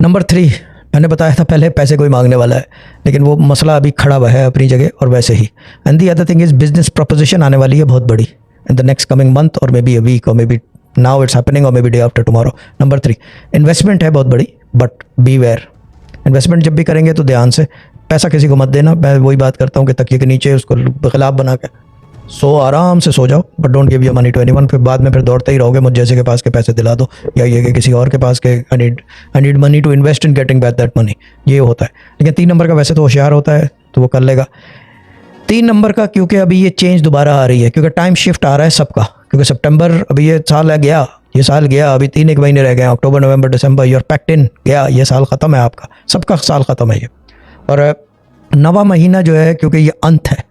Number 3, मैंने बताया था पहले पैसे कोई मांगने वाला है, लेकिन वो मसला अभी खड़ा हुआ है अपनी जगह और वैसे ही। And the other thing is business proposition आने वाली है बहुत बड़ी in the next coming month और मे बी अ वीक और may be now it's happening और may be day after tomorrow. Number 3, investment है बहुत बड़ी, बट बी वेयर। इन्वेस्टमेंट जब भी करेंगे तो ध्यान से, पैसा किसी को मत देना। मैं वही बात करता हूँ कि तकिए के नीचे उसको खिलाफ बना के सो, आराम से सो जाओ, but don't give your money to anyone. फिर बाद में फिर दौड़ते ही रहोगे मुझ जैसे के पास के पैसे दिला दो, या ये कि किसी और के पास के I need money to invest in getting back that money, ये होता है। लेकिन 3 नंबर का वैसे तो होशियार होता है तो वो कर लेगा। 3 नंबर का क्योंकि अभी ये चेंज दोबारा आ रही है, क्योंकि टाइम शिफ्ट आ रहा है सबका, क्योंकि सितंबर अभी ये साल है गया, ये साल गया, अभी 3 एक महीने रह गए, अक्टूबर नवंबर दिसंबर, यूर पैक्ट इन गया, ये साल ख़त्म है आपका, सबका साल ख़त्म है ये। और 9वां महीना जो है, क्योंकि ये अंत है,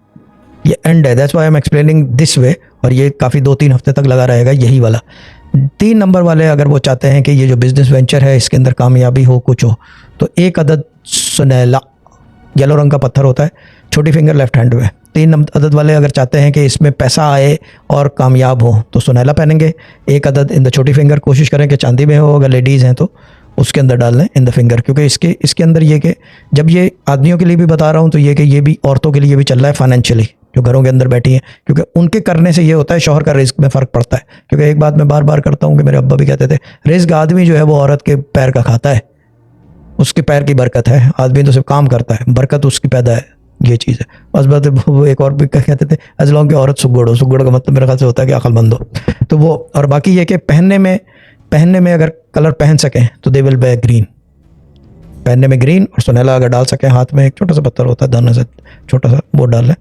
ये एंड है, that's why I am explaining this way, और ये काफ़ी 2-3 हफ्ते तक लगा रहेगा यही वाला। 3 नंबर वाले अगर वो चाहते हैं कि ये जो बिज़नेस वेंचर है इसके अंदर कामयाबी हो, कुछ हो, तो एक अदद सुनहला येलो रंग का पत्थर होता है, छोटी फिंगर लेफ्ट हैंड में। 3 अदद वाले अगर चाहते हैं कि इसमें पैसा आए और कामयाब हो तो सुनहला पहनेंगे। एक अदद इन द छोटी फिंगर कोशिश करें कि चांदी में हो, अगर लेडीज़ हैं तो उसके अंदर डाल लें इन द फिंगर, क्योंकि इसके अंदर ये कि जब ये आदमियों के लिए भी बता रहा हूँ तो ये कि ये भी औरतों के लिए भी चल रहा है फाइनेंशियली, जो घरों के अंदर बैठी हैं, क्योंकि उनके करने से ये होता है शौहर का रिस्क में फ़र्क पड़ता है। क्योंकि एक बात मैं बार बार करता हूँ कि मेरे अब्बा भी कहते थे, रिस्क आदमी जो है वो औरत के पैर का खाता है, उसके पैर की बरकत है, आदमी तो सिर्फ काम करता है, बरकत उसकी पैदा है, ये चीज़ है। बस बात वो एक और भी कहते थे, एज लॉन्ग की औरत सुगड़ हो, सुगड़ का मतलब मेरे ख्याल से होता है कि अक्लमंद हो, तो वो। और बाकी ये कि पहनने में अगर कलर पहन सकें तो दे विल बे ग्रीन, पहनने में ग्रीन, और सुनहला अगर डाल सकें हाथ में, एक छोटा सा पत्थर होता है दाना से छोटा सा, वो डाल लें।